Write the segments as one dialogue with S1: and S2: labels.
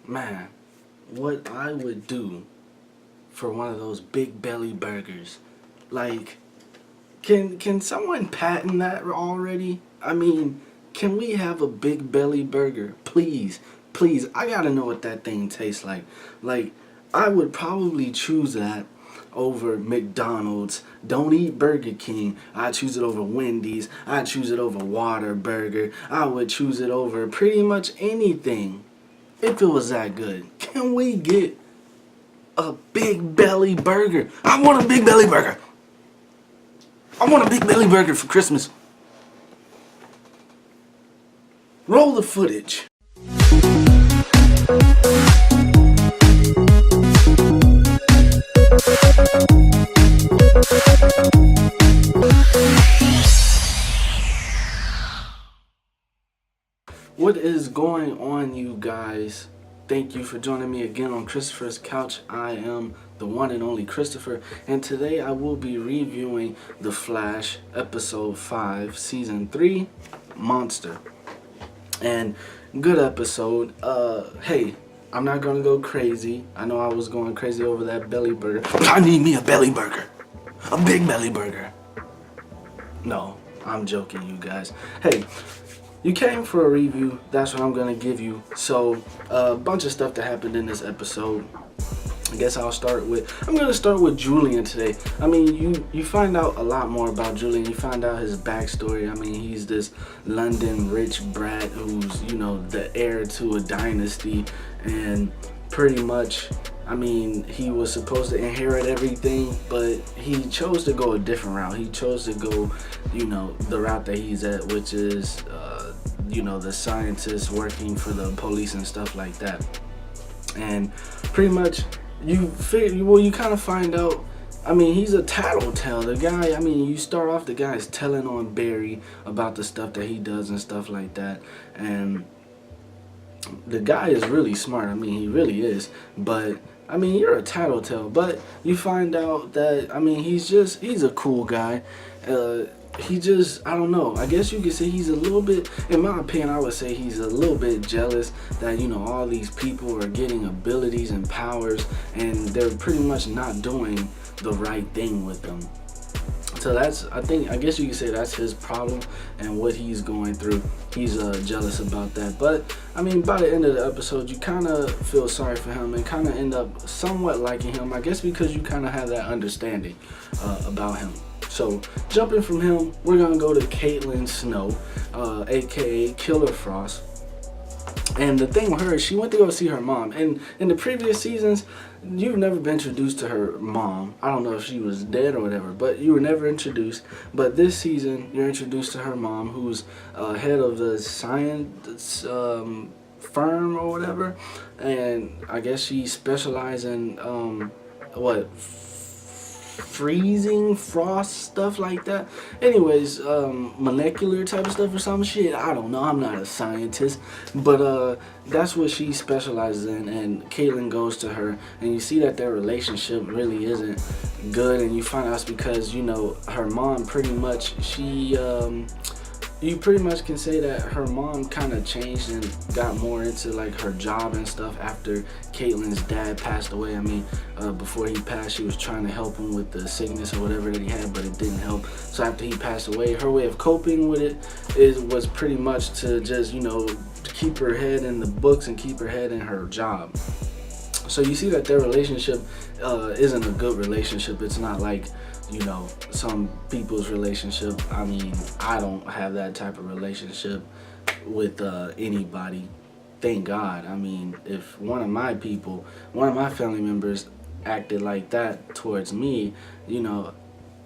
S1: Man, what I would do for one of those big belly burgers. Like, can someone patent that already? I mean, can we have a big belly burger? Please, please. I gotta know what that thing tastes like. Like, I would probably choose that over McDonald's. Don't eat Burger King. I choose it over Wendy's. I choose it over Whataburger. I would choose it over pretty much anything if it was that good. Can we get a big belly burger? I want a big belly burger. I want a big belly burger for Christmas. Roll the footage. What is going on, you guys? Thank you for joining me again on Christopher's Couch. I am the one and only Christopher, and today I will be reviewing The Flash, Episode 5, Season 3, Monster. And good episode. Hey, I'm not gonna go crazy. I know I was going crazy over that belly burger. I need me a belly burger. A big belly burger. No, I'm joking, you guys. Hey, you came for a review, that's what I'm going to give you. So, a bunch of stuff that happened in this episode. I guess I'm going to start with Julian today. I mean, you find out a lot more about Julian. You find out his backstory. I mean, he's this London rich brat who's, you know, the heir to a dynasty. And pretty much, I mean, he was supposed to inherit everything, but he chose to go a different route. He chose to go, you know, the route that he's at, which is, you know, the scientist working for the police and stuff like that. And pretty much, you kind of find out, I mean, he's a tattletale. The guy, I mean, you start off, the guy's telling on Barry about the stuff that he does and stuff like that. And the guy is really smart. I mean, he really is. But I mean, you're a tattletale, but you find out that, I mean, he's a cool guy. I don't know, I guess you could say he's a little bit, in my opinion, I would say he's a little bit jealous that, you know, all these people are getting abilities and powers and they're pretty much not doing the right thing with them. So that's, I guess you could say that's his problem and what he's going through. He's jealous about that. But I mean, by the end of the episode, you kind of feel sorry for him and kind of end up somewhat liking him, I guess, because you kind of have that understanding about him. So jumping from him, we're gonna go to Caitlin Snow, aka Killer Frost. And the thing with her is she went to go see her mom. And in the previous seasons, you've never been introduced to her mom. I don't know if she was dead or whatever, but you were never introduced. But this season, you're introduced to her mom, who's head of the science firm or whatever. And I guess she specializes in, freezing frost stuff like that. Anyways, molecular type of stuff or some shit, I don't know, I'm not a scientist, but that's what she specializes in. And Caitlin goes to her and you see that their relationship really isn't good, and you find out it's because, you know, her mom pretty much, you pretty much can say that her mom kind of changed and got more into like her job and stuff after Caitlin's dad passed away. I mean, before he passed, she was trying to help him with the sickness or whatever that he had, but it didn't help. So after he passed away, her way of coping with it was pretty much to just, you know, keep her head in the books and keep her head in her job. So you see that their relationship isn't a good relationship. It's not like, you know, some people's relationship. I mean, I don't have that type of relationship with anybody, thank God. I mean, if one of my family members acted like that towards me, you know,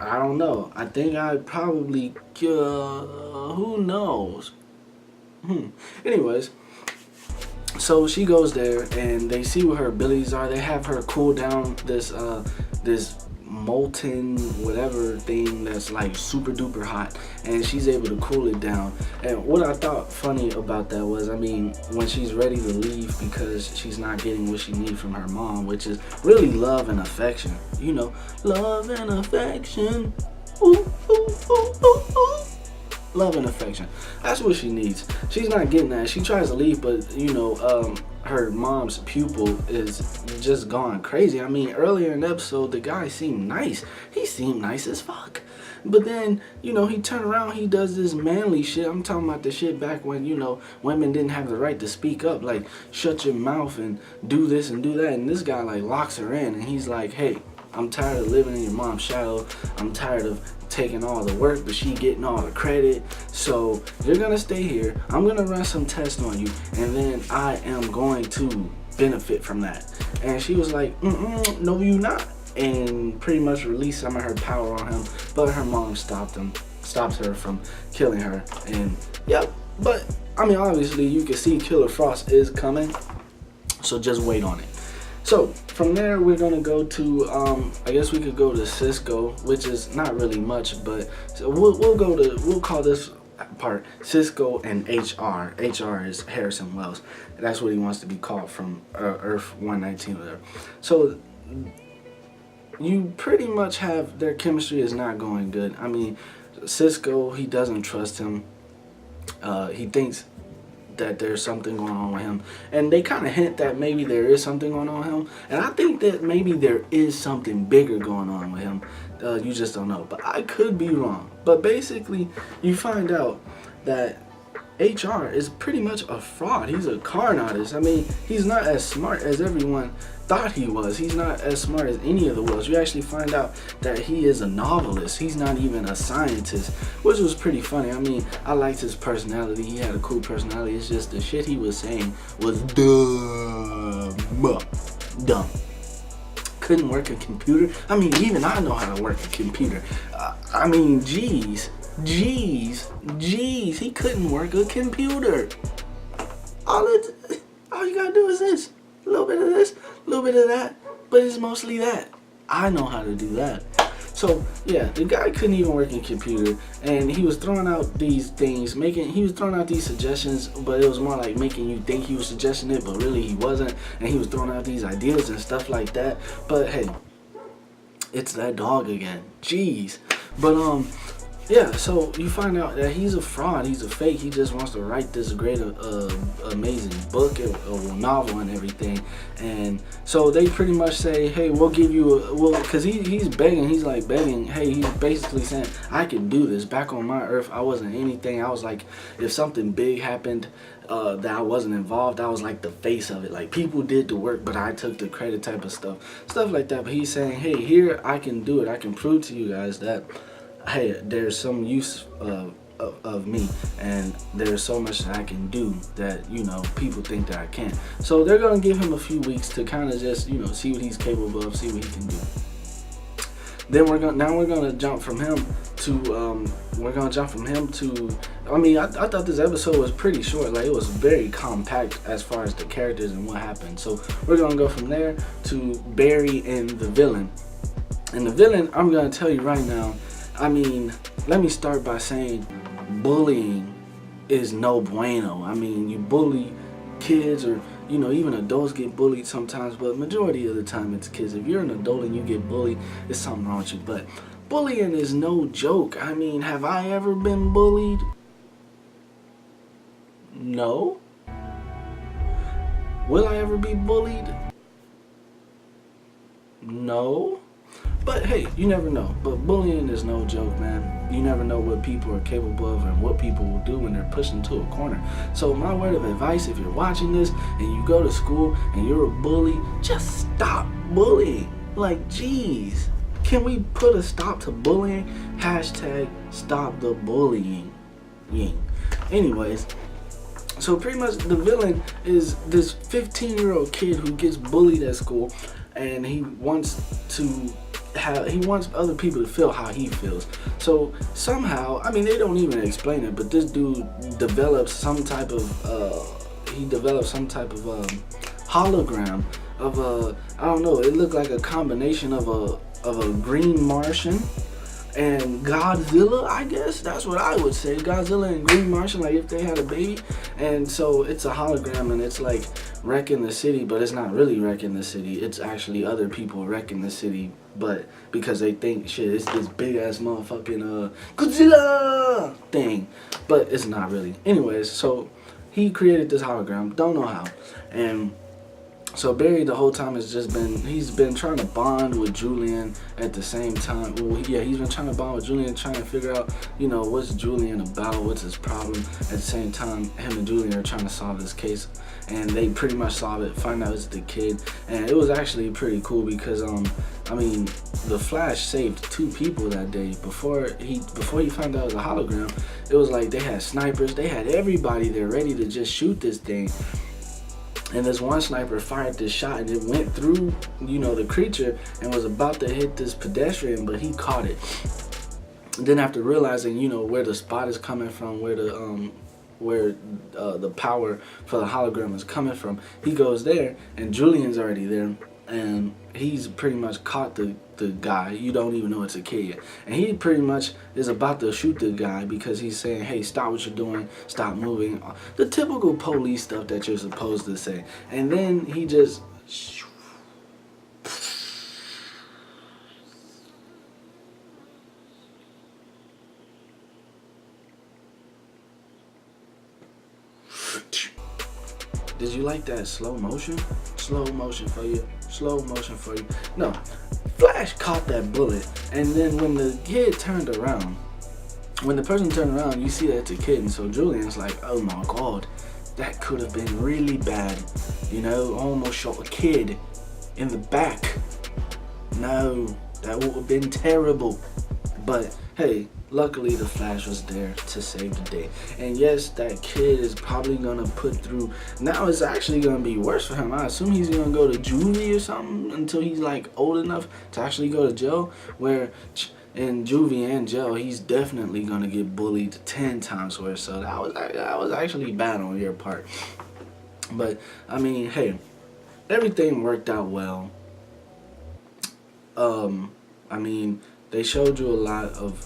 S1: I don't know, I think I'd probably who knows. Anyways, so she goes there and they see what her abilities are. They have her cool down this molten whatever thing that's like super duper hot, and she's able to cool it down. And what I thought funny about that was, I mean, when she's ready to leave because she's not getting what she needs from her mom, which is really love and affection, you know, love and affection. Ooh, ooh, ooh, ooh, ooh. Love and affection, that's what she needs. She's not getting that. She tries to leave, but you know, her mom's pupil is just gone crazy. I mean, earlier in the episode, the guy seemed nice. He seemed nice as fuck. But then, you know, he turned around, he does this manly shit. I'm talking about the shit back when, you know, women didn't have the right to speak up. Like, shut your mouth and do this and do that. And this guy, like, locks her in. And he's like, hey, I'm tired of living in your mom's shadow. I'm tired of taking all the work, but she getting all the credit. So you're gonna stay here. I'm gonna run some tests on you. And then I am going to benefit from that. And she was like, no, you not. And pretty much released some of her power on him, but her mom stopped her from killing her. And yep, but I mean, obviously you can see Killer Frost is coming, so just wait on it. So from there we're gonna go to I guess we could go to Cisco, which is not really much, but so we'll call this part Cisco and HR. HR is Harrison Wells. That's what he wants to be called from Earth 119 or whatever. So you pretty much have their chemistry is not going good. I mean, Cisco, he doesn't trust him. He thinks that there's something going on with him, and they kind of hint that maybe there is something going on with him, and I think that maybe there is something bigger going on with him. You just don't know, but I could be wrong. But basically, you find out that HR is pretty much a fraud. He's a con artist. I mean, he's not as smart as everyone thought he was. He's not as smart as any of the Wells. You actually find out that he is a novelist. He's not even a scientist, which was pretty funny. I mean, I liked his personality. He had a cool personality. It's just the shit he was saying was dumb. Couldn't work a computer. I mean, even I know how to work a computer. I mean, jeez, he couldn't work a computer. All you gotta do is this. A little bit of this, a little bit of that, but it's mostly that. I know how to do that. So yeah, the guy couldn't even work in computer, and he was throwing out these things, he was throwing out these suggestions, but it was more like making you think he was suggesting it, but really he wasn't, and he was throwing out these ideas and stuff like that. But hey, it's that dog again. Jeez. But yeah, so you find out that he's a fraud, he's a fake. He just wants to write this great, amazing book or novel and everything. And so they pretty much say, hey, we'll give you because he's begging, hey, he's basically saying, I can do this. Back on my Earth, I wasn't anything. I was like, if something big happened that I wasn't involved, I was like the face of it. Like, people did the work, but I took the credit type of stuff like that. But he's saying, hey, here, I can do it. I can prove to you guys that, hey, there's some use of me, and there's so much that I can do that, you know, people think that I can't. So they're gonna give him a few weeks to kind of just, you know, see what he's capable of, see what he can do. Then we're gonna jump from him to I mean, I thought this episode was pretty short. Like, it was very compact as far as the characters and what happened. So we're gonna go from there to Barry and the villain. And the villain, I'm gonna tell you right now, I mean, let me start by saying bullying is no bueno. I mean, you bully kids, or, you know, even adults get bullied sometimes, but majority of the time it's kids. If you're an adult and you get bullied, there's something wrong with you. But bullying is no joke. I mean, have I ever been bullied? No. Will I ever be bullied? No. But hey, you never know. But bullying is no joke, man. You never know what people are capable of and what people will do when they're pushed into a corner. So my word of advice, if you're watching this and you go to school and you're a bully, just stop bullying. Like, geez. Can we put a stop to bullying? Hashtag stop the bullying. Anyways, so pretty much the villain is this 15-year-old kid who gets bullied at school, and he wants other people to feel how he feels. So somehow, I mean, they don't even explain it, but this dude develops some type of hologram of I don't know, it looked like a combination of a green Martian and Godzilla, I guess. That's what I would say. Godzilla and Green Martian, like if they had a baby. And so it's a hologram, and it's like wrecking the city, but it's not really wrecking the city. It's actually other people wrecking the city, but because they think, shit, it's this big ass motherfucking Godzilla thing, but it's not really. Anyways, so he created this hologram, don't know how, and So Barry the whole time he's been trying to bond with Julian at the same time. Well, yeah, he's been trying to bond with Julian, trying to figure out, what's Julian about, what's his problem. At the same time, him and Julian are trying to solve this case, and they pretty much solve it, find out it's the kid. And it was actually pretty cool because the Flash saved 2 people that day. Before he found out it was a hologram, it was like they had snipers, they had everybody there ready to just shoot this thing. And this one sniper fired this shot, and it went through, the creature and was about to hit this pedestrian, but he caught it. And then after realizing, where the spot is coming from, where the power for the hologram is coming from, he goes there, and Julian's already there, and he's pretty much caught the guy. You don't even know it's a kid yet. And he pretty much is about to shoot the guy because he's saying, hey, stop what you're doing, stop moving. The typical police stuff that you're supposed to say. And then he just... Did you like that slow motion? Slow motion for you. Slow motion for you. No. Flash caught that bullet, and then when the kid turned around, when the person turned around, you see that it's a kid, and so Julian's like, oh my god, that could have been really bad. Almost shot a kid in the back. No, that would have been terrible. But hey, luckily the Flash was there to save the day. And yes, that kid is probably gonna put through, now it's actually gonna be worse for him. I assume he's gonna go to juvie or something until he's like old enough to actually go to jail, where in juvie and jail he's definitely gonna get bullied 10 times worse. So that was actually bad on your part. But hey, everything worked out well. They showed you a lot of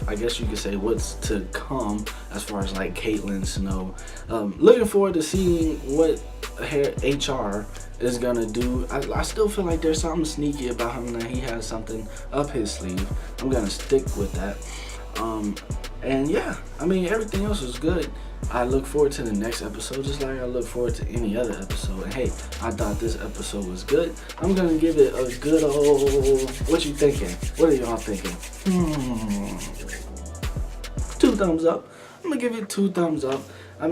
S1: I guess you could say what's to come as far as like Caitlin Snow. Looking forward to seeing what HR is gonna do. I still feel like there's something sneaky about him, that he has something up his sleeve. I'm gonna stick with that. And yeah, everything else was good. I look forward to the next episode just like I look forward to any other episode. And hey, I thought this episode was good. I'm gonna give it a good old, what you thinking? What are y'all thinking? 2 thumbs up. I'm gonna give it 2 thumbs up. I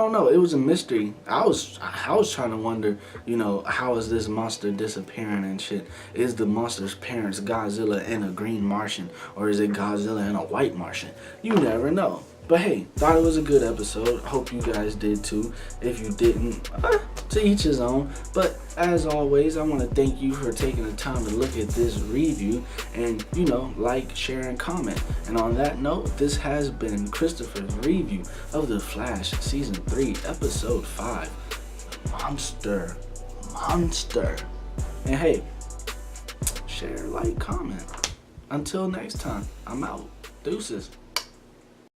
S1: don't know, it was a mystery. I was trying to wonder, how is this monster disappearing and shit? Is the monster's parents Godzilla and a green Martian, or is it Godzilla and a white Martian? You never know. But hey, thought it was a good episode. Hope you guys did too. If you didn't, to each his own. But as always, I want to thank you for taking the time to look at this review and, like, share, and comment. And on that note, this has been Christopher's review of The Flash Season 3, Episode 5, Monster. And hey, share, like, comment. Until next time, I'm out. Deuces.